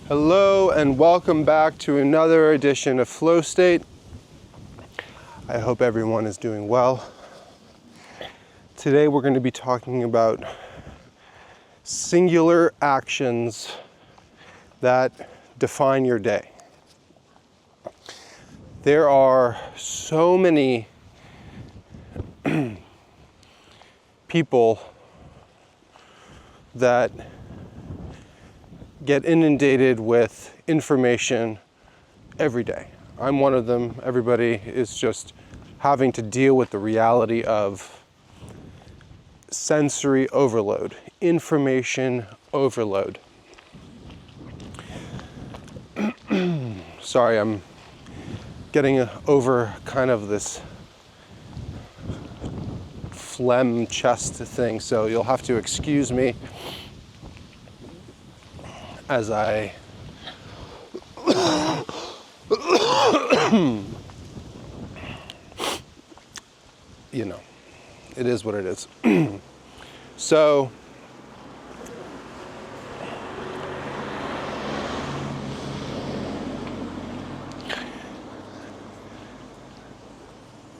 Hello and welcome back to another edition of FlowState. I hope everyone is doing well. Today we're going to be talking about singular actions that define your day. There are so many people that get inundated with information every day. I'm one of them. Everybody is just having to deal with the reality of sensory overload, information overload. Sorry, I'm getting over kind of this phlegm chest thing, so you'll have to excuse me as I it is what it is. So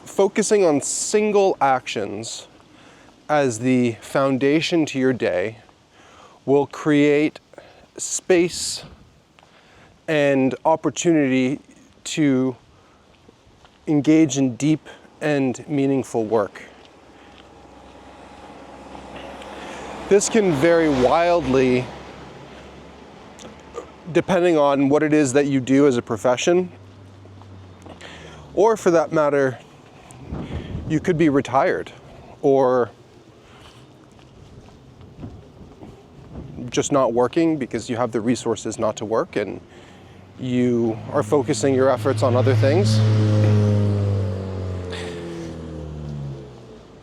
focusing on single actions as the foundation to your day will create space and opportunity to engage in deep and meaningful work. This can vary wildly depending on what it is that you do as a profession, or for that matter, you could be retired or just not working because you have the resources not to work and you are focusing your efforts on other things.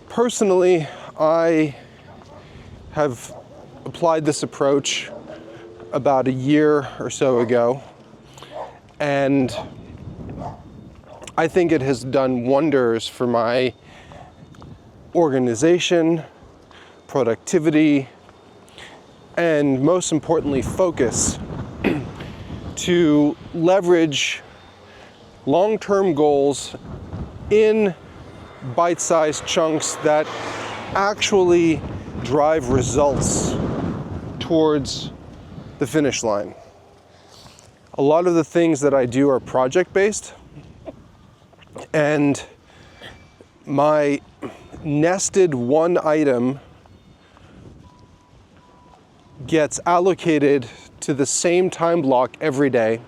Personally, I have applied this approach about a year or so ago, and I think it has done wonders for my organization, productivity, and most importantly, focus to leverage long-term goals in bite-sized chunks that actually drive results towards the finish line. A lot of the things that I do are project-based, and my nested one item gets allocated to the same time block every day.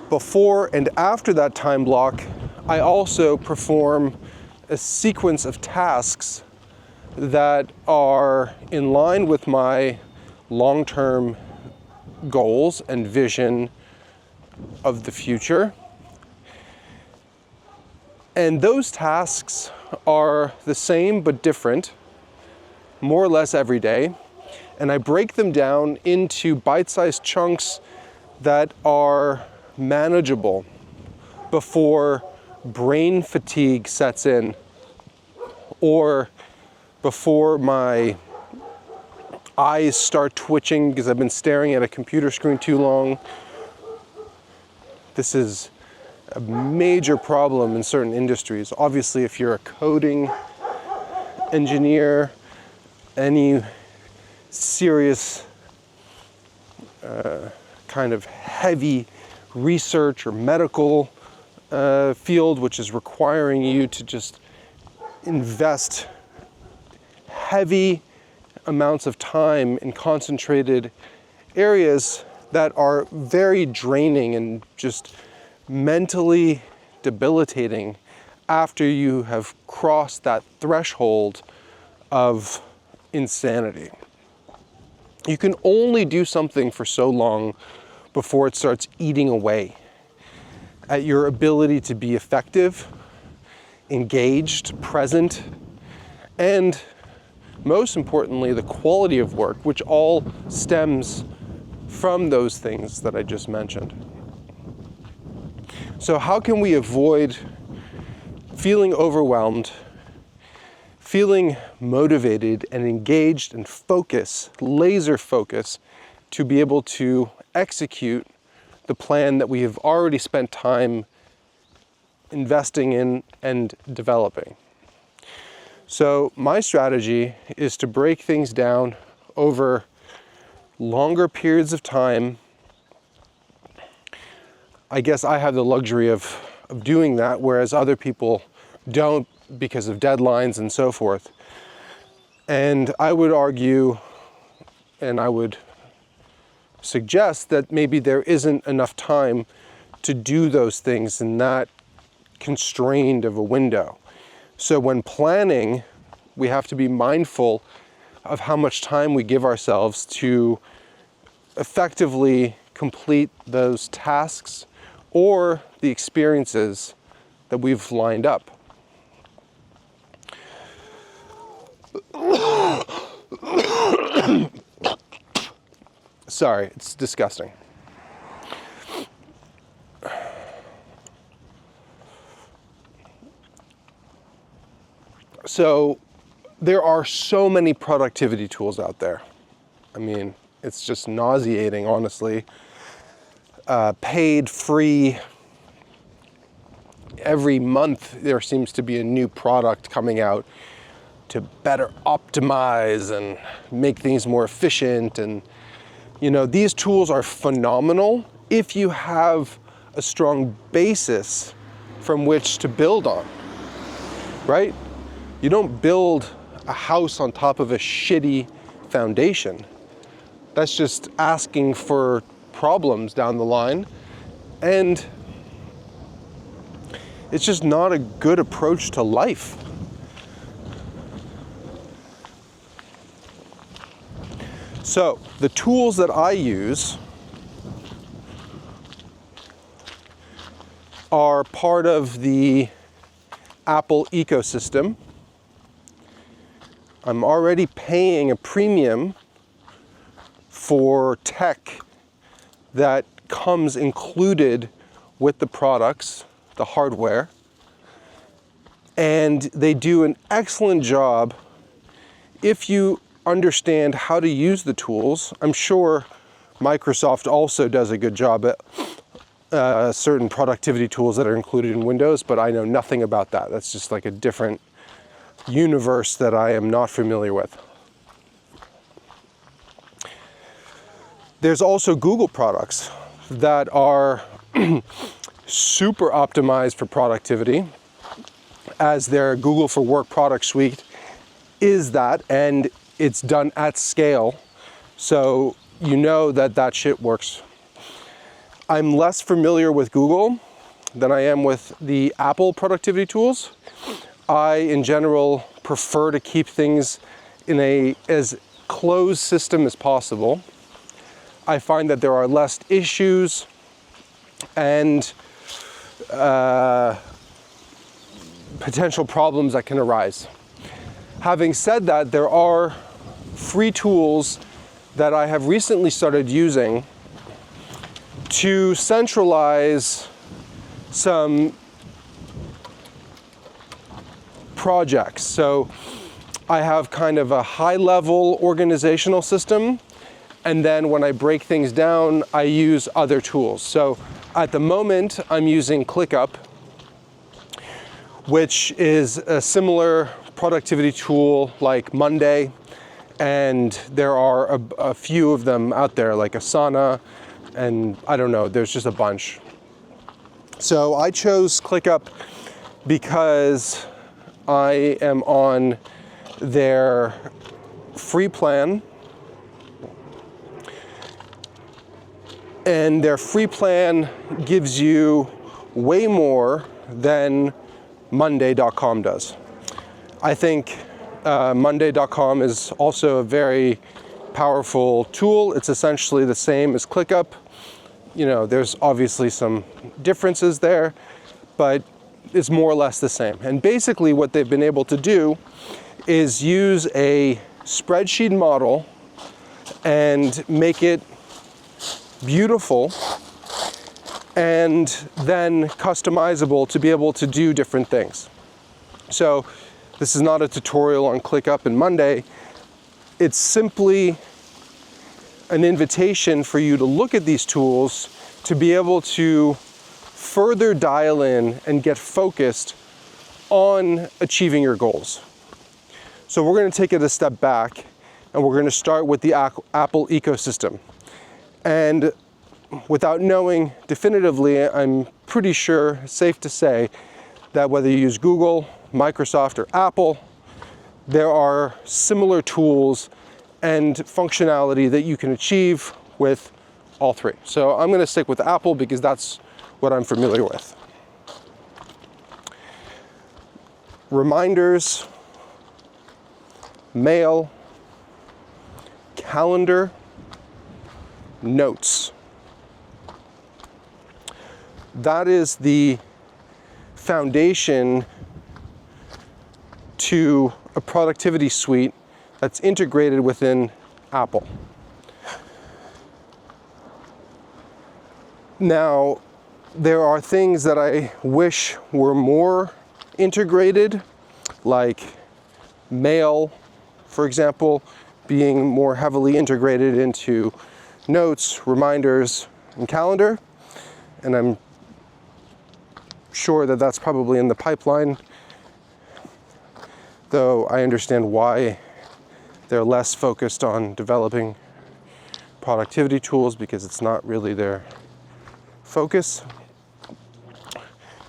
Before and after that time block, I also perform a sequence of tasks that are in line with my long-term goals and vision of the future. And those tasks are the same but different, more or less every day, and I break them down into bite-sized chunks that are manageable before brain fatigue sets in, or before my eyes start twitching because I've been staring at a computer screen too long. This is a major problem in certain industries. Obviously, if you're a coding engineer, any serious kind of heavy research or medical field which is requiring you to just invest heavy amounts of time in concentrated areas that are very draining and just mentally debilitating after you have crossed that threshold of insanity. You can only do something for so long before it starts eating away at your ability to be effective, engaged, present, and most importantly, the quality of work, which all stems from those things that I just mentioned. So how can we avoid feeling overwhelmed, feeling motivated and engaged and laser focus to be able to execute the plan that we have already spent time investing in and developing. So my strategy is to break things down over longer periods of time. I guess I have the luxury of doing that, whereas other people don't because of deadlines and so forth. And I would argue, and I would suggest that maybe there isn't enough time to do those things in that constrained of a window. So when planning, we have to be mindful of how much time we give ourselves to effectively complete those tasks or the experiences that we've lined up. Sorry, it's disgusting. So there are so many productivity tools out there. I mean, it's just nauseating, honestly. Paid, free. Every month there seems to be a new product coming out to better optimize and make things more efficient. And, these tools are phenomenal if you have a strong basis from which to build on, right? You don't build a house on top of a shitty foundation. That's just asking for problems down the line. And it's just not a good approach to life. So the tools that I use are part of the Apple ecosystem. I'm already paying a premium for tech that comes included with the products, the hardware, and they do an excellent job if you understand how to use the tools. I'm sure Microsoft also does a good job at certain productivity tools that are included in Windows, but I know nothing about that. That's just like a different universe that I am not familiar with. There's also Google products that are super optimized for productivity, as their Google for Work product suite is that, and it's done at scale, so you know that shit works. I'm less familiar with Google than I am with the Apple productivity tools. I, in general, prefer to keep things in a as closed system as possible. I find that there are less issues and potential problems that can arise. Having said that, there are free tools that I have recently started using to centralize some projects. So I have kind of a high-level organizational system, and then when I break things down, I use other tools. So at the moment, I'm using ClickUp, which is a similar productivity tool like Monday, and there are a few of them out there like Asana, and I don't know, there's just a bunch. So I chose ClickUp because I am on their free plan, and their free plan gives you way more than Monday.com does. I think Monday.com is also a very powerful tool. It's essentially the same as ClickUp. There's obviously some differences there, but it's more or less the same. And basically what they've been able to do is use a spreadsheet model and make it beautiful and then customizable to be able to do different things. So this is not a tutorial on ClickUp and Monday. It's simply an invitation for you to look at these tools to be able to further dial in and get focused on achieving your goals. So we're going to take it a step back, and we're going to start with the Apple ecosystem. And without knowing definitively, I'm pretty sure, safe to say, that whether you use Google, Microsoft, or Apple, there are similar tools and functionality that you can achieve with all three. So I'm going to stick with Apple because that's what I'm familiar with. Reminders, mail, calendar, notes. That is the foundation to a productivity suite that's integrated within Apple. Now, there are things that I wish were more integrated, like mail, for example, being more heavily integrated into notes, reminders, and calendar. And I'm sure that that's probably in the pipeline, though I understand why they're less focused on developing productivity tools, because it's not really their focus.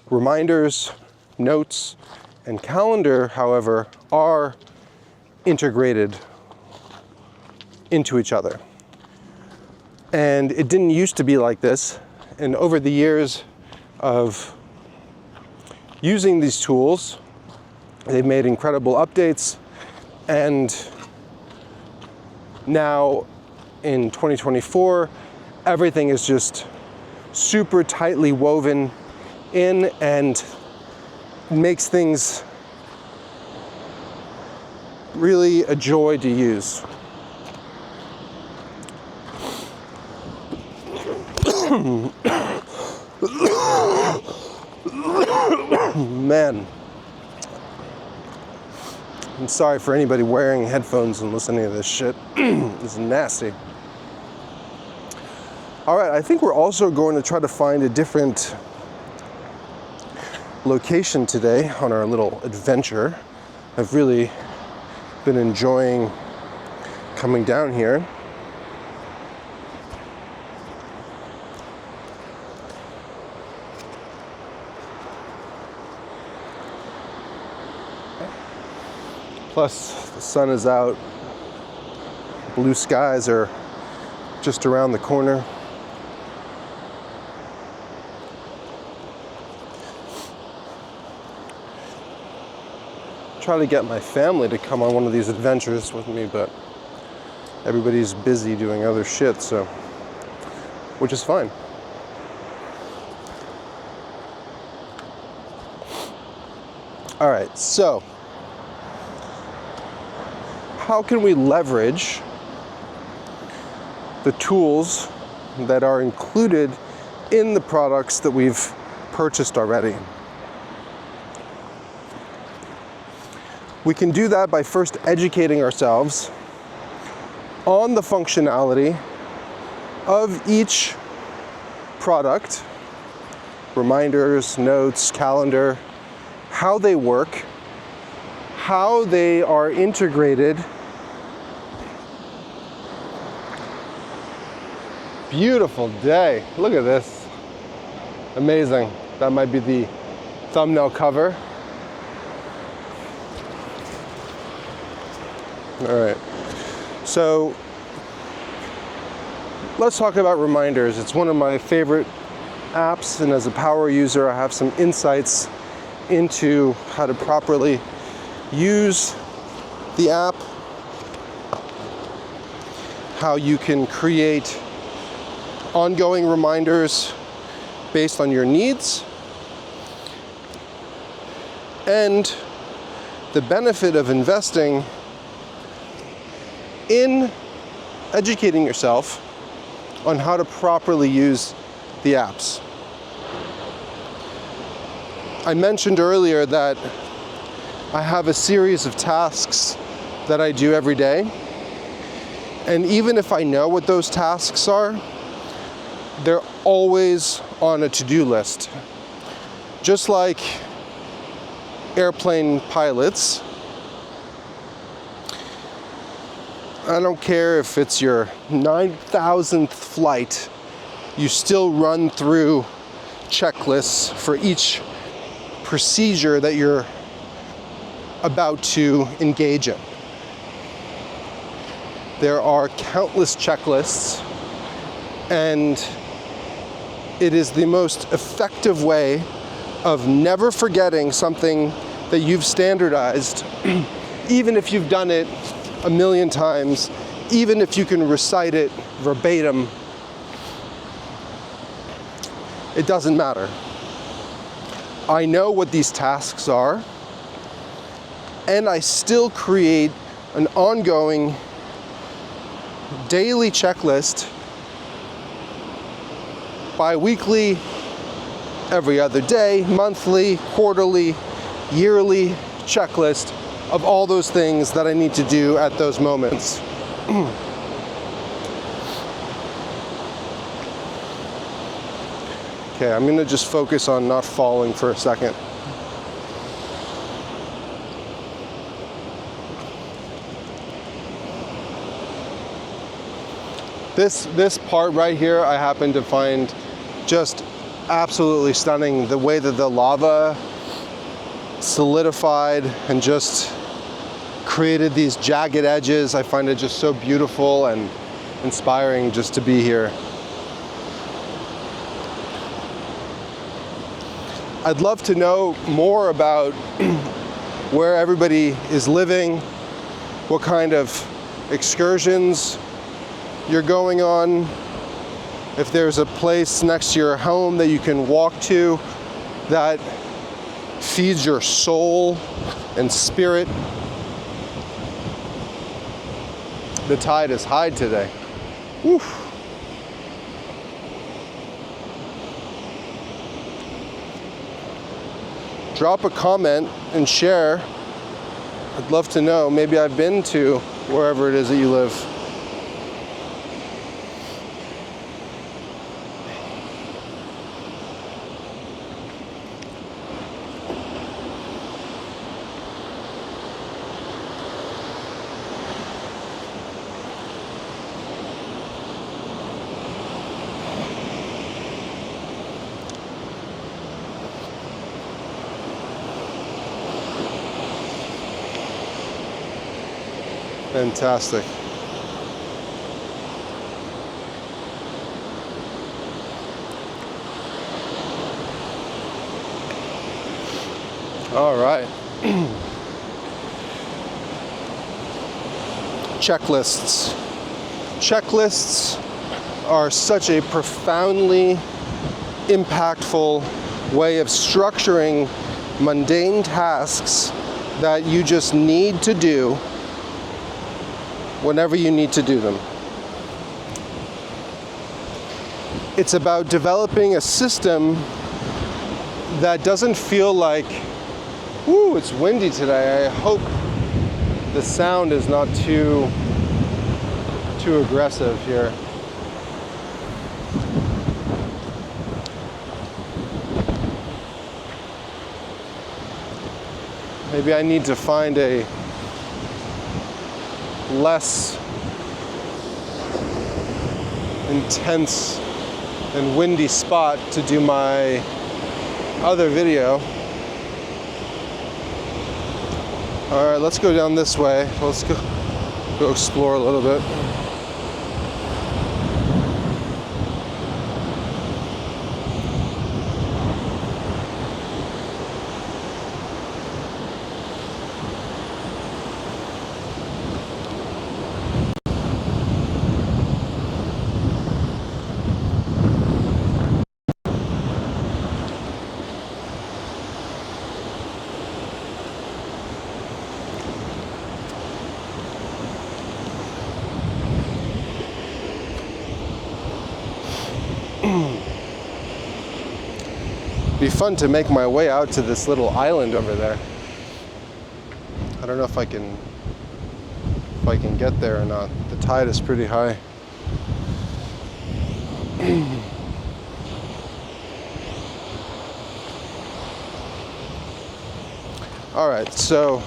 Reminders, notes, and calendar, however, are integrated into each other. And it didn't used to be like this. And over the years of using these tools, they've made incredible updates. And now in 2024, everything is just super tightly woven in and makes things really a joy to use. Man, I'm sorry for anybody wearing headphones and listening to this shit. This is nasty. All right, I think we're also going to try to find a different location today on our little adventure. I've really been enjoying coming down here. Plus, the sun is out. Blue skies are just around the corner. Try to get my family to come on one of these adventures with me, but everybody's busy doing other shit, so, which is fine. All right, so how can we leverage the tools that are included in the products that we've purchased already? We can do that by first educating ourselves on the functionality of each product, reminders, notes, calendar, how they work, how they are integrated. Beautiful day. Look at this. Amazing. That might be the thumbnail cover. All right, so let's talk about reminders. It's one of my favorite apps, and as a power user, I have some insights into how to properly use the app, how you can create ongoing reminders based on your needs, and the benefit of investing in educating yourself on how to properly use the apps. I mentioned earlier that I have a series of tasks that I do every day, And even if I know what those tasks are, they're always on a to-do list. Just like airplane pilots, I don't care if it's your 9,000th flight, you still run through checklists for each procedure that you're about to engage in. There are countless checklists, and it is the most effective way of never forgetting something that you've standardized, even if you've done it a million times, even if you can recite it verbatim. It doesn't matter. I know what these tasks are, and I still create an ongoing daily checklist, bi-weekly, every other day, monthly, quarterly, yearly checklist of all those things that I need to do at those moments. Okay, I'm gonna just focus on not falling for a second. This part right here, I happen to find just absolutely stunning. The way that the lava solidified and just created these jagged edges, I find it just so beautiful and inspiring just to be here. I'd love to know more about where everybody is living, what kind of excursions you're going on, if there's a place next to your home that you can walk to that feeds your soul and spirit. The tide is high today. Woof. Drop a comment and share. I'd love to know. Maybe I've been to wherever it is that you live. Fantastic. All right. Checklists. Checklists are such a profoundly impactful way of structuring mundane tasks that you just need to do whenever you need to do them. It's about developing a system that doesn't feel like, ooh, it's windy today. I hope the sound is not too aggressive here. Maybe I need to find a less intense and windy spot to do my other video. All right, let's go down this way. Let's go explore a little bit. Be fun to make my way out to this little island over there. I don't know if I can if I can get there or not. The tide is pretty high. All right, so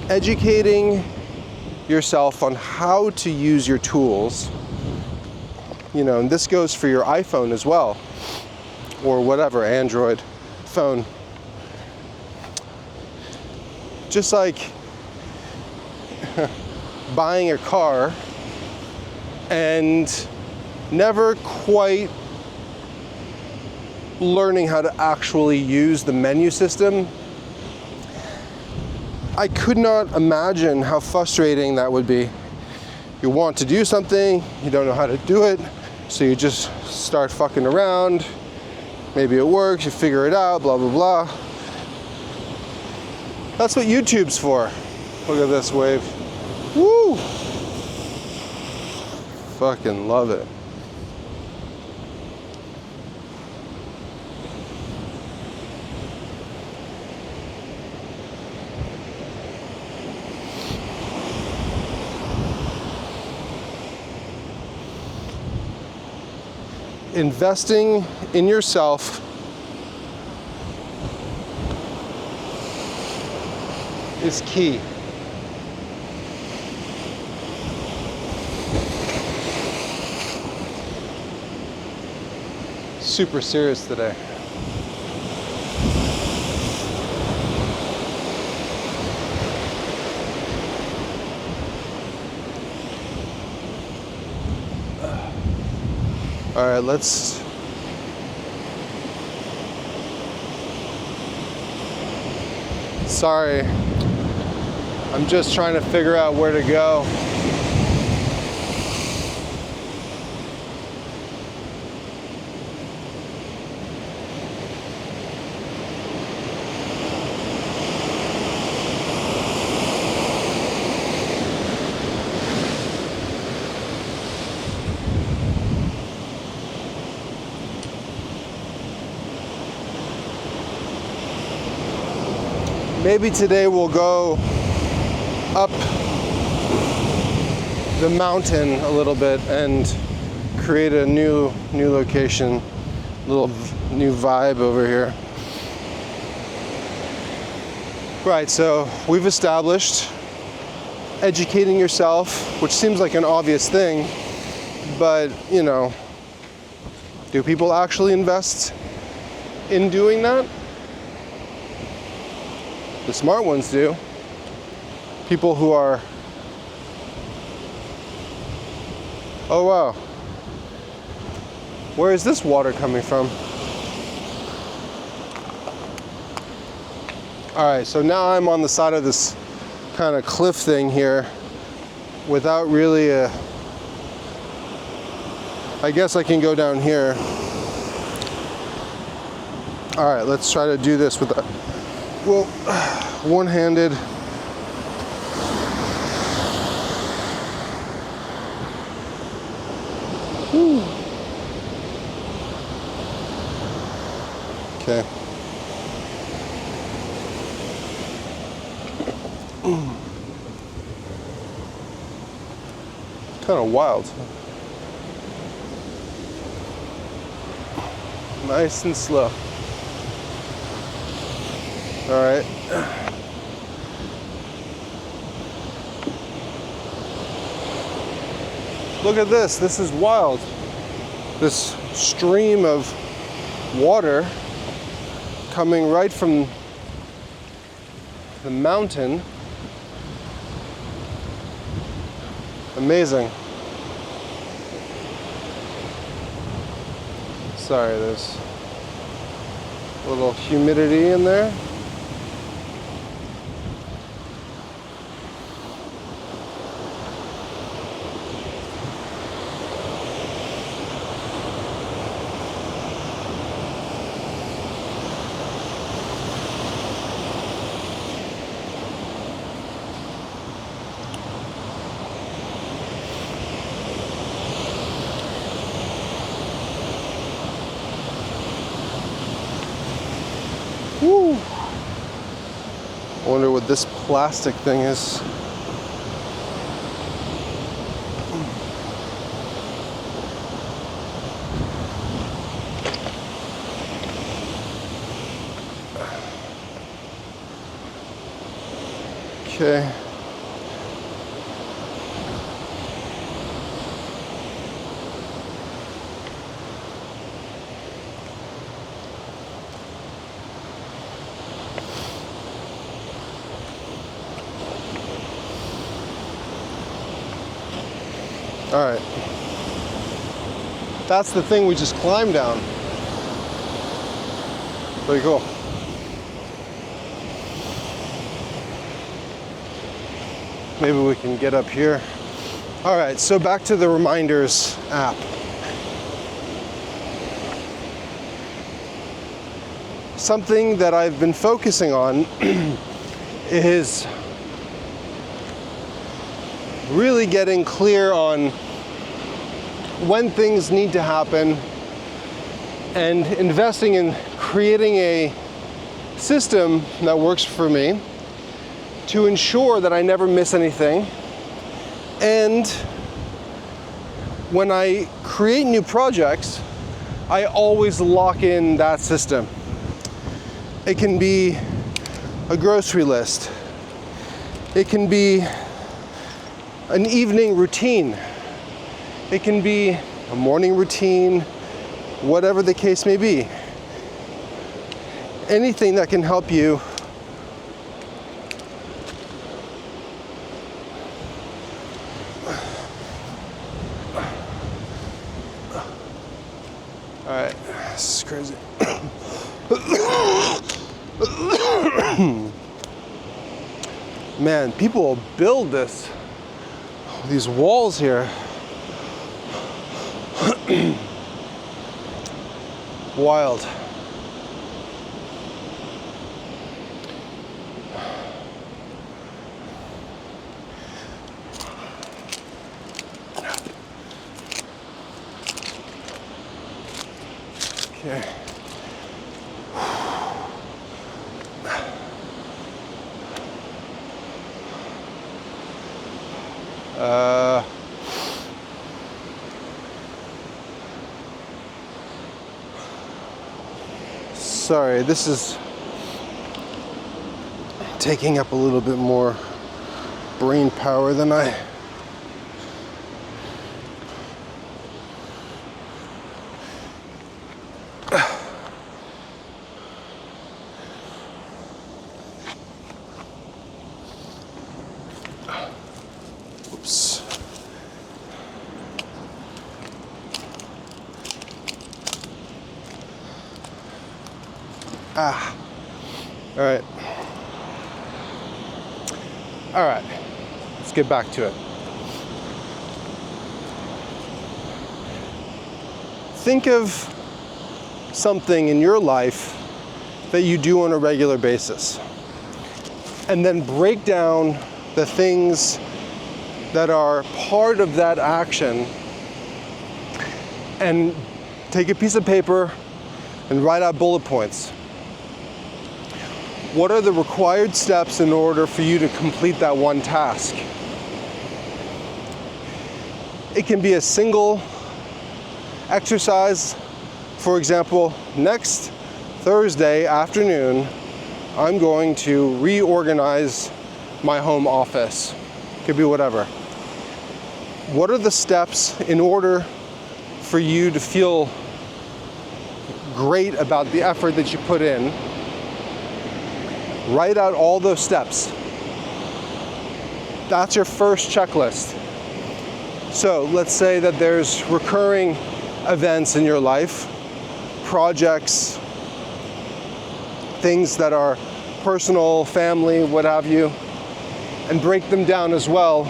educating yourself on how to use your tools, you know, and this goes for your iPhone as well, or whatever, Android phone. Just like buying a car and never quite learning how to actually use the menu system. I could not imagine how frustrating that would be. You want to do something, you don't know how to do it, so you just start fucking around. Maybe it works, you figure it out, blah, blah, blah. That's what YouTube's for. Look at this wave. Woo! Fucking love it. Investing in yourself is key. Super serious today. All right, let's sorry, I'm just trying to figure out where to go. Maybe today we'll go up the mountain a little bit and create a new location, little new vibe over here. Right, so we've established educating yourself, which seems like an obvious thing, but you know, do people actually invest in doing that? The smart ones do. People who are, oh wow, where is this water coming from? All right, so now I'm on the side of this kind of cliff thing here without really I guess I can go down here. All right, let's try to do this with that. Well, one-handed. Okay. Kind of wild. Nice and slow. All right. Look at this. This is wild. This stream of water coming right from the mountain. Amazing. Sorry, there's a little humidity in there. Woo! plastic thing is. Okay. All right. That's the thing we just climbed down. Pretty cool. Maybe we can get up here. All right, so back to the reminders app. Something that I've been focusing on is really getting clear on when things need to happen and investing in creating a system that works for me to ensure that I never miss anything. And when I create new projects, I always lock in that system. It can be a grocery list. It can be an evening routine. It can be a morning routine, whatever the case may be. Anything that can help you Alright, this is crazy. Man, people build these walls here. Wild. Okay. Sorry, this is taking up a little bit more brain power than I oops. All right. All right, let's get back to it. Think of something in your life that you do on a regular basis, and then break down the things that are part of that action, and take a piece of paper and write out bullet points. What are the required steps in order for you to complete that one task? It can be a single exercise. For example, next Thursday afternoon, I'm going to reorganize my home office. Could be whatever. What are the steps in order for you to feel great about the effort that you put in? Write out all those steps. That's your first checklist. So let's say that there's recurring events in your life, projects, things that are personal, family, what have you, and break them down as well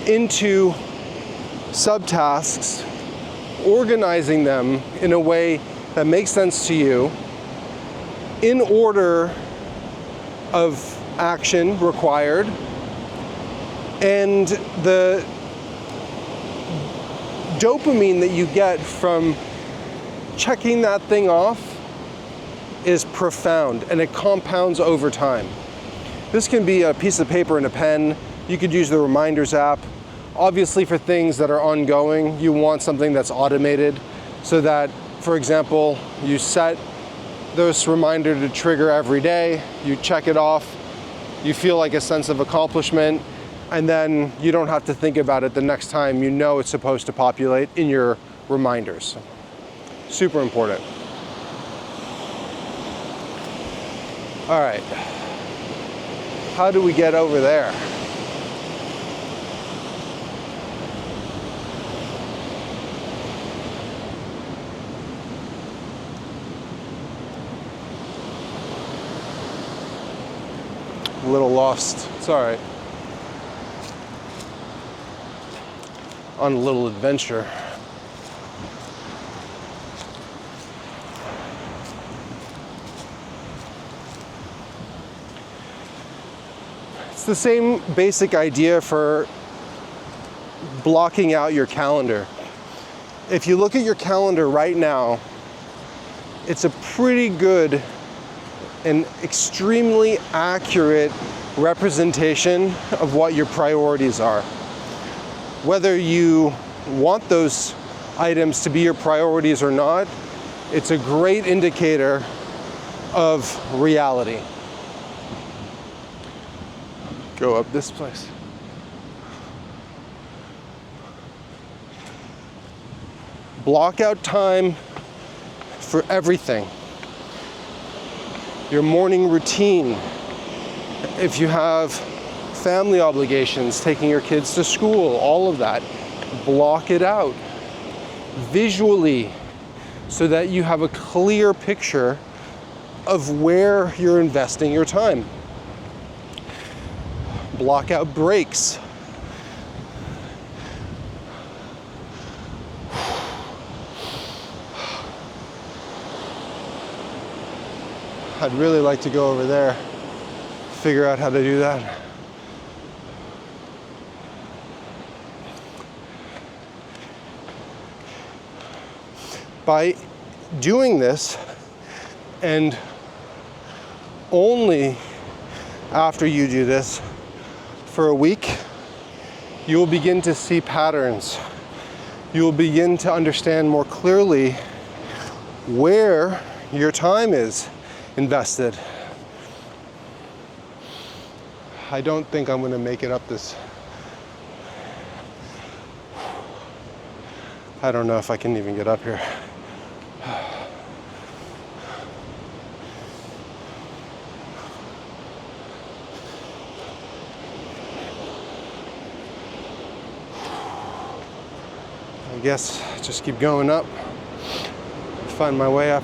into subtasks, organizing them in a way that makes sense to you in order of action required, and the dopamine that you get from checking that thing off is profound, and it compounds over time. This can be a piece of paper and a pen. You could use the reminders app. Obviously for things that are ongoing, you want something that's automated so that, for example, you set this reminder to trigger every day, you check it off, you feel like a sense of accomplishment, and then you don't have to think about it the next time you know it's supposed to populate in your reminders. Super important. All right, how do we get over there? A little lost, it's all right. On a little adventure. It's the same basic idea for blocking out your calendar. If you look at your calendar right now, it's a pretty good and extremely accurate representation of what your priorities are. Whether you want those items to be your priorities or not, it's a great indicator of reality. Go up this place. Block out time for everything. Your morning routine. If you have family obligations, taking your kids to school, all of that, block it out visually so that you have a clear picture of where you're investing your time. Block out breaks. I'd really like to go over there, figure out how to do that. By doing this, and only after you do this for a week, you will begin to see patterns. You will begin to understand more clearly where your time is invested. I don't think I'm going to make it up this. I don't know if I can even get up here. I guess just keep going up, find my way up.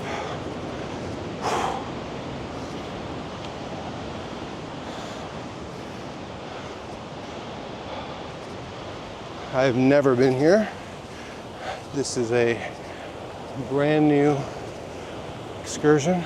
I've never been here. This is a brand new excursion.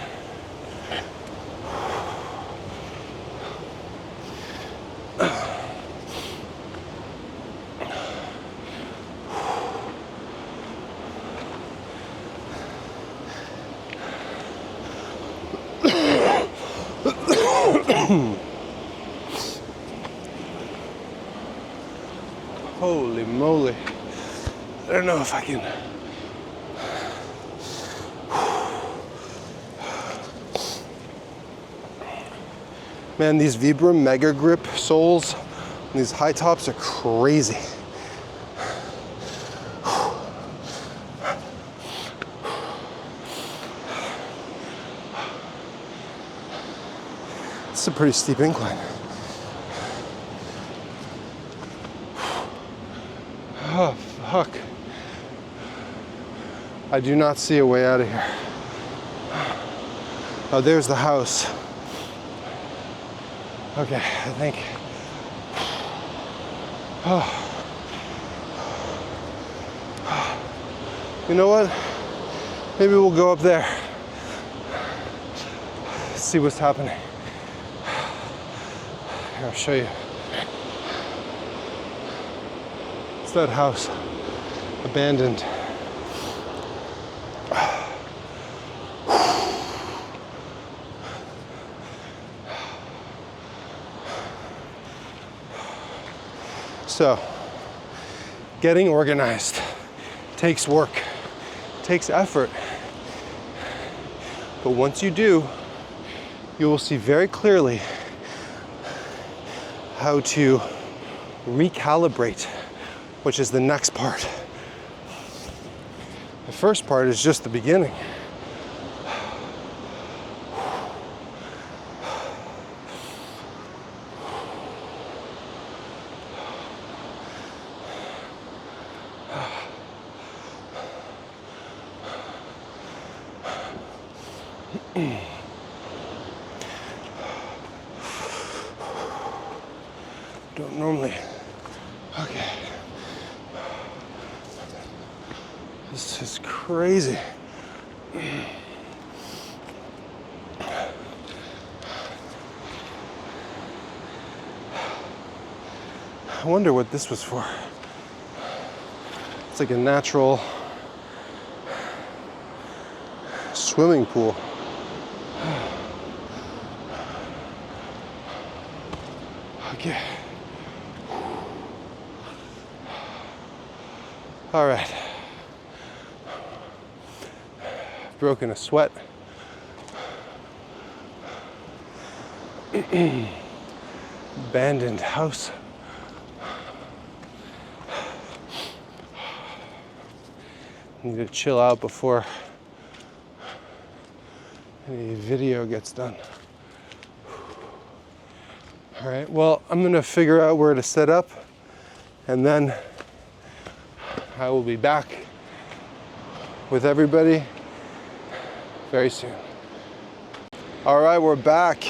Holy moly. I don't know if I can. Man, these Vibram Mega Grip soles, these high tops are crazy. It's a pretty steep incline. Oh, fuck. I do not see a way out of here. Oh, there's the house. Okay, I think. Oh. You know what? Maybe we'll go up there. See what's happening. Here, I'll show you. It's that house, abandoned. So, getting organized takes work, takes effort. But once you do, you will see very clearly how to recalibrate, which is the next part. The first part is just the beginning. Don't normally. Okay. This is crazy. I wonder what this was for. It's like a natural swimming pool. Okay. All right. Broken a sweat. Abandoned house. Need to chill out before any video gets done. All right, well, I'm gonna figure out where to set up, and then I will be back with everybody very soon. All right, we're back.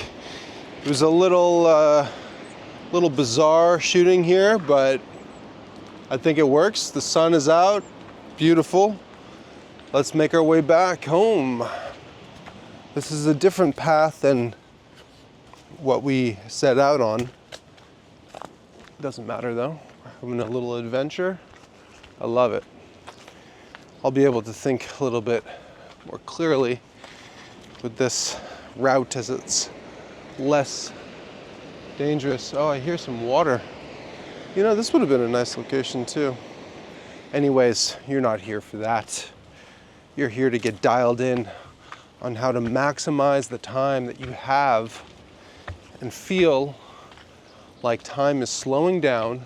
It was a little bizarre shooting here, but I think it works. The sun is out, beautiful. Let's make our way back home. This is a different path than what we set out on. Doesn't matter though. We're having a little adventure. I love it. I'll be able to think a little bit more clearly with this route as it's less dangerous. Oh, I hear some water. You know, this would have been a nice location too. Anyways, you're not here for that. You're here to get dialed in on how to maximize the time that you have and feel like time is slowing down,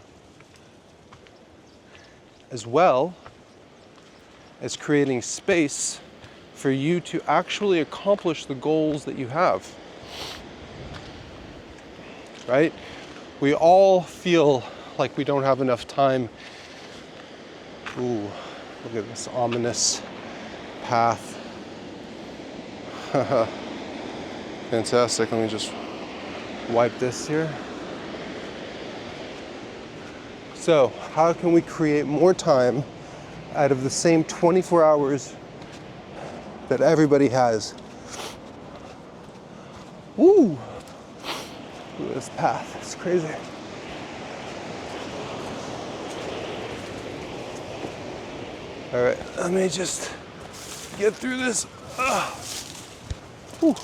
as well as creating space for you to actually accomplish the goals that you have. Right? We all feel like we don't have enough time. Ooh, look at this ominous path. Fantastic. Let me just wipe this here. So, how can we create more time out of the same 24 hours that everybody has? Woo! Look at this path. It's crazy. All right, let me just get through this. Whew.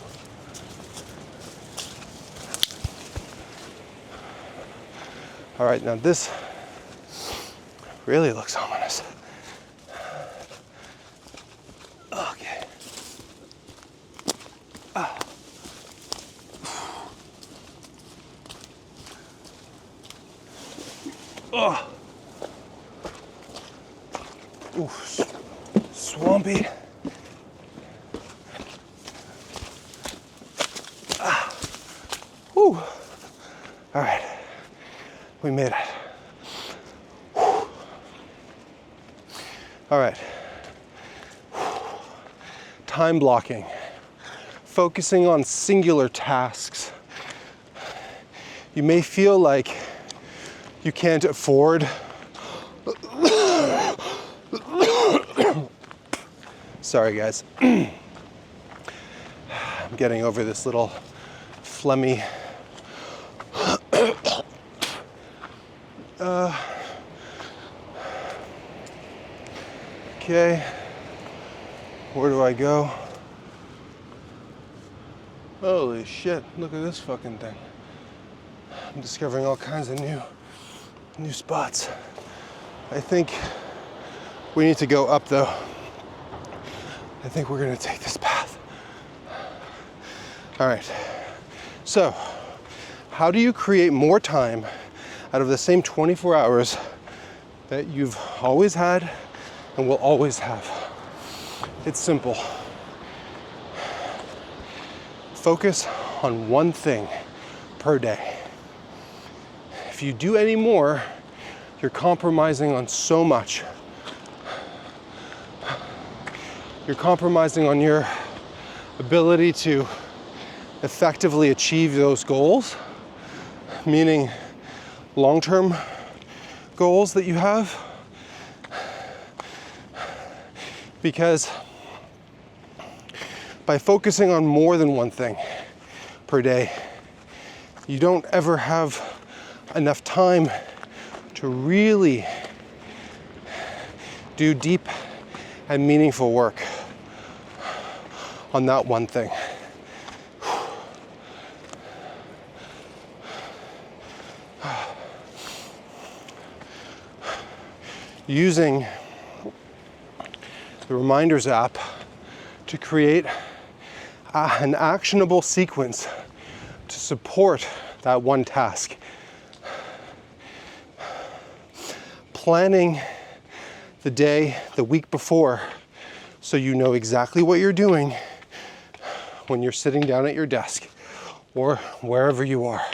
All right, now this really looks ominous. Okay. Oh. Ooh, swampy. Whew. All right, we made it. Whew. All right. Time blocking, focusing on singular tasks. You may feel like you can't afford sorry guys. I'm getting over this little phlegmy okay, where do I go? Holy shit, look at this fucking thing. I'm discovering all kinds of new New spots. I think we need to go up though. I think we're gonna take this path. All right, so how do you create more time out of the same 24 hours that you've always had and will always have? It's simple. Focus on one thing per day. If you do any more, you're compromising on so much. You're compromising on your ability to effectively achieve those goals, meaning long-term goals that you have. Because by focusing on more than one thing per day, you don't ever have enough time to really do deep and meaningful work on that one thing. Using the Reminders app to create an actionable sequence to support that one task. Planning the day, the week before, so you know exactly what you're doing when you're sitting down at your desk or wherever you are.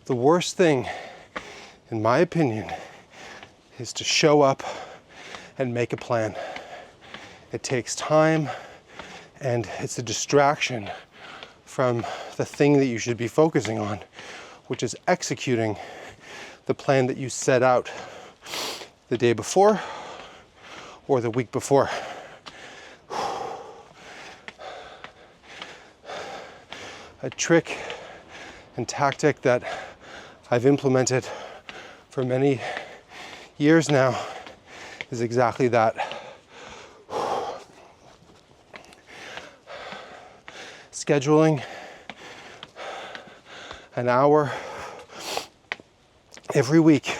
The worst thing, in my opinion, is to show up and make a plan. It takes time and it's a distraction from the thing that you should be focusing on, which is executing the plan that you set out the day before or the week before. A trick and tactic that I've implemented for many years now is exactly that. Scheduling an hour every week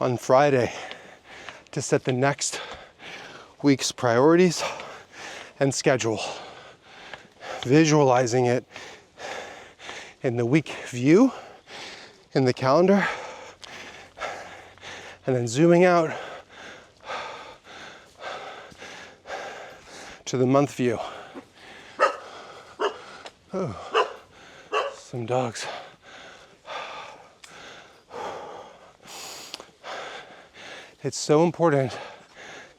on Friday to set the next week's priorities and schedule. Visualizing it in the week view, in the calendar, and then zooming out to the month view. Oh, some dogs. It's so important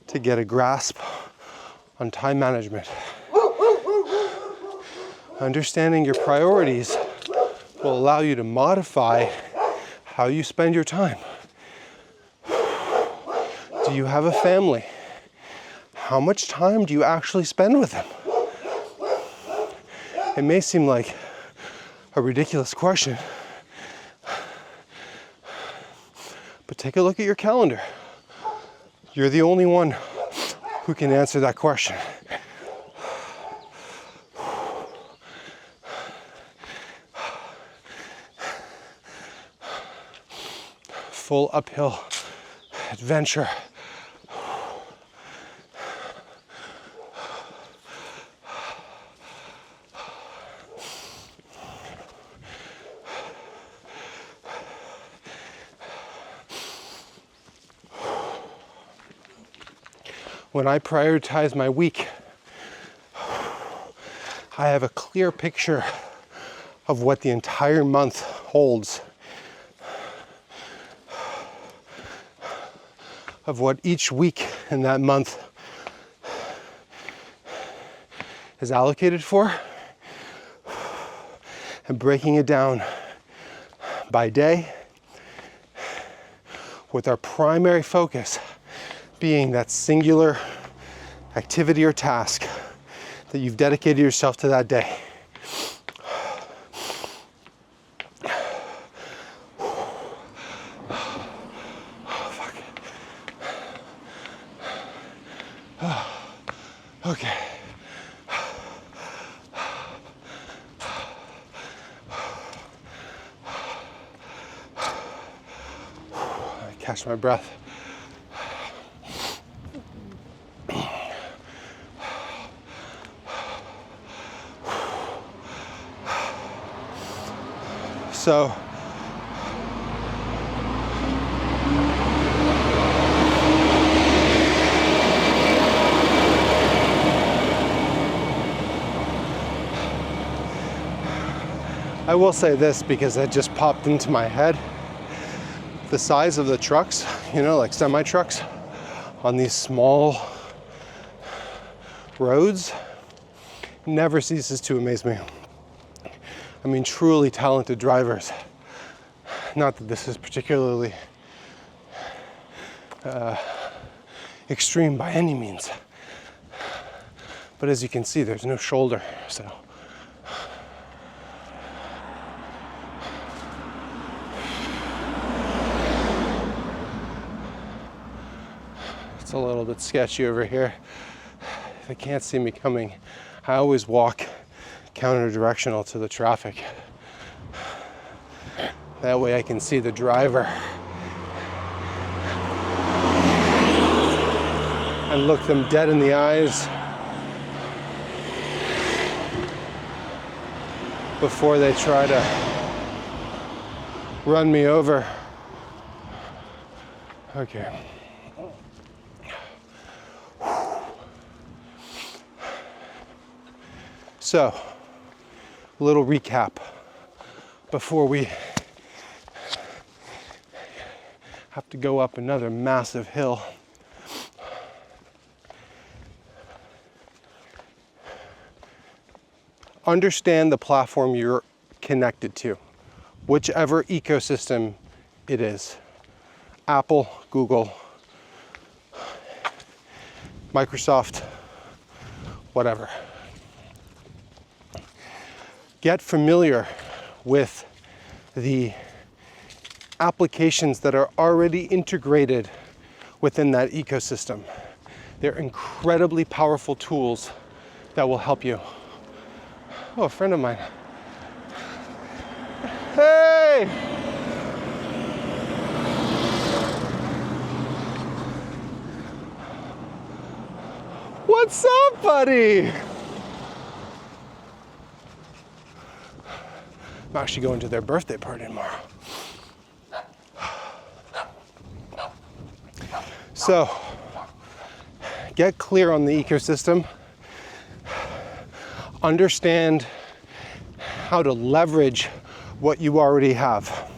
to get a grasp on time management. Understanding your priorities will allow you to modify how you spend your time. Do you have a family? How much time do you actually spend with them? It may seem like a ridiculous question, but take a look at your calendar. You're the only one who can answer that question. Full uphill adventure. When I prioritize my week, I have a clear picture of what the entire month holds, of what each week in that month is allocated for, and breaking it down by day, with our primary focus being that singular activity or task that you've dedicated yourself to that day. Okay. catch my breath. So I will say this because it just popped into my head. The size of the trucks, you know, like semi-trucks on these small roads never ceases to amaze me. I mean, truly talented drivers. Not that this is particularly extreme by any means, but as you can see, there's no shoulder, so. It's a little bit sketchy over here. If they can't see me coming, I always walk counter-directional to the traffic. That way I can see the driver and look them dead in the eyes before they try to run me over. Okay. So, a little recap before we have to go up another massive hill. Understand the platform you're connected to, whichever ecosystem it is. Apple, Google, Microsoft, whatever. Get familiar with the applications that are already integrated within that ecosystem. They're incredibly powerful tools that will help you. Oh, a friend of mine. Hey! What's up, buddy? I'm actually going to their birthday party tomorrow. So, get clear on the ecosystem. Understand how to leverage what you already have.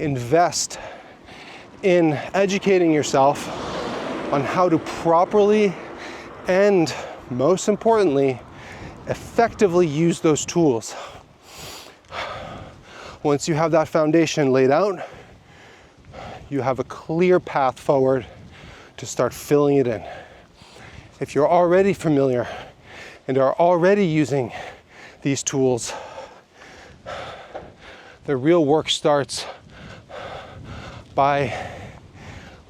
Invest in educating yourself on how to properly and, most importantly, effectively use those tools. Once you have that foundation laid out, you have a clear path forward to start filling it in. If you're already familiar and are already using these tools, the real work starts by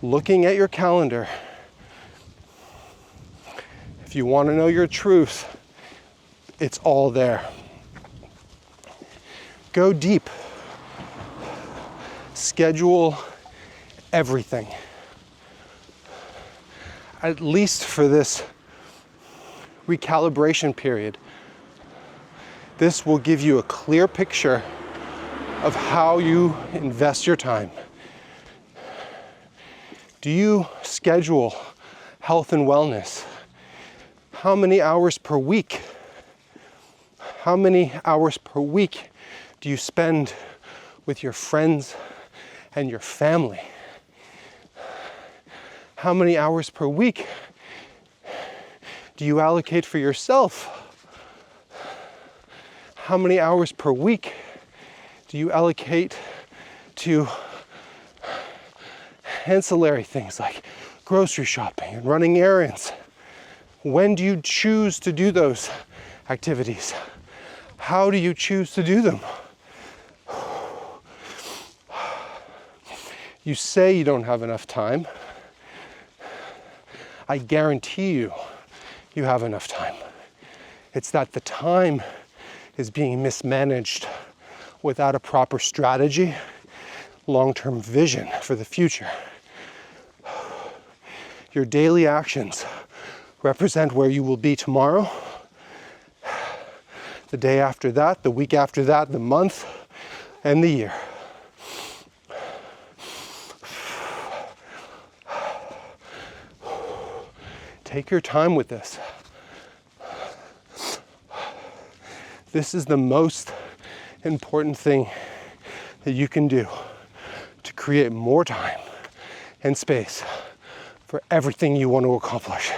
looking at your calendar. If you want to know your truth, it's all there. Go deep. Schedule everything. At least for this recalibration period. This will give you a clear picture of how you invest your time. Do you schedule health and wellness? How many hours per week? How many hours per week do you spend with your friends and your family? How many hours per week do you allocate for yourself? How many hours per week do you allocate to ancillary things like grocery shopping and running errands? When do you choose to do those activities? How do you choose to do them? You say you don't have enough time. I guarantee you, you have enough time. It's that the time is being mismanaged without a proper strategy, long-term vision for the future. Your daily actions represent where you will be tomorrow, the day after that, the week after that, the month, and the year. Take your time with this. This is the most important thing that you can do to create more time and space for everything you want to accomplish.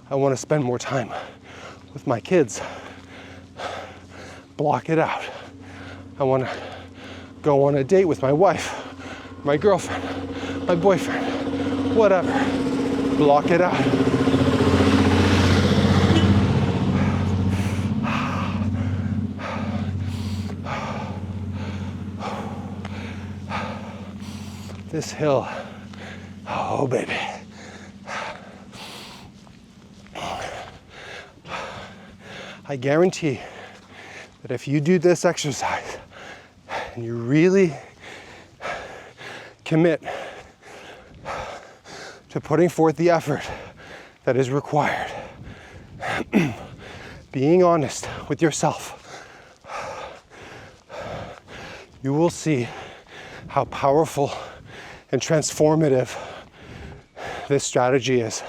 I want to spend more time with my kids. Block it out. I want to go on a date with my wife, my girlfriend, my boyfriend, whatever. Block it out. This hill, oh baby. I guarantee that if you do this exercise and you really commit to putting forth the effort that is required, being honest with yourself, you will see how powerful and transformative this strategy is.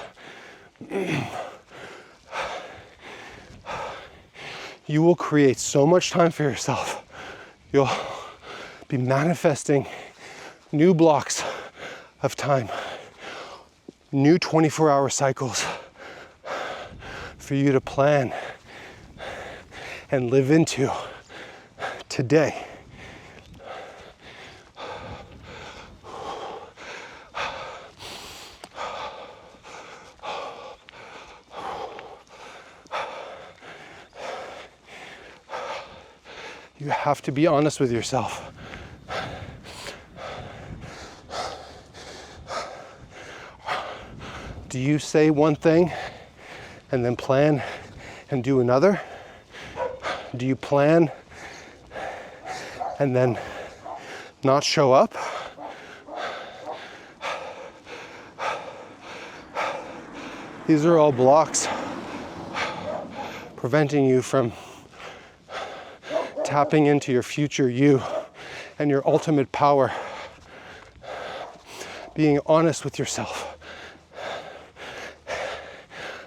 You will create so much time for yourself. You'll be manifesting new blocks of time, new 24-hour cycles for you to plan and live into today. You have to be honest with yourself. Do you say one thing and then plan and do another? Do you plan and then not show up? These are all blocks preventing you from tapping into your future you and your ultimate power. Being honest with yourself,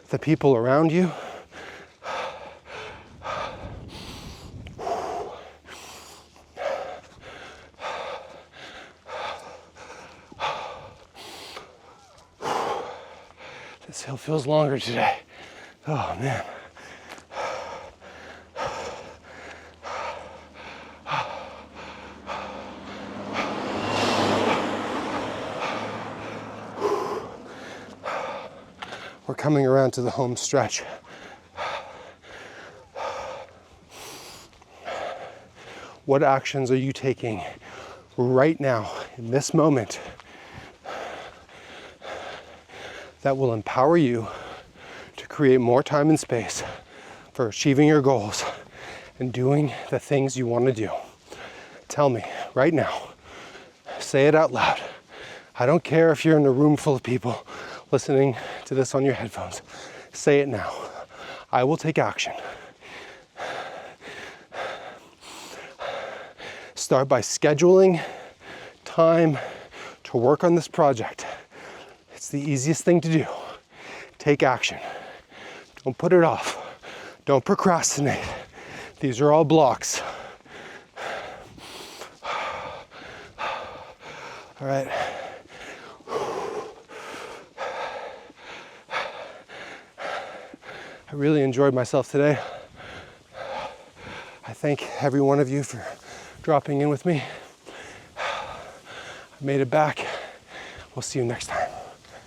the people around you, this hill feels longer today. Oh man. We're coming around to the home stretch. What actions are you taking right now, in this moment, that will empower you to create more time and space for achieving your goals and doing the things you want to do? Tell me right now. Say it out loud. I don't care if you're in a room full of people listening to this on your headphones. Say it now. I will take action. Start by scheduling time to work on this project. It's the easiest thing to do. Take action. Don't put it off. Don't procrastinate. These are all blocks. All right. I really enjoyed myself today. I thank every one of you for dropping in with me. I made it back. We'll see you next time.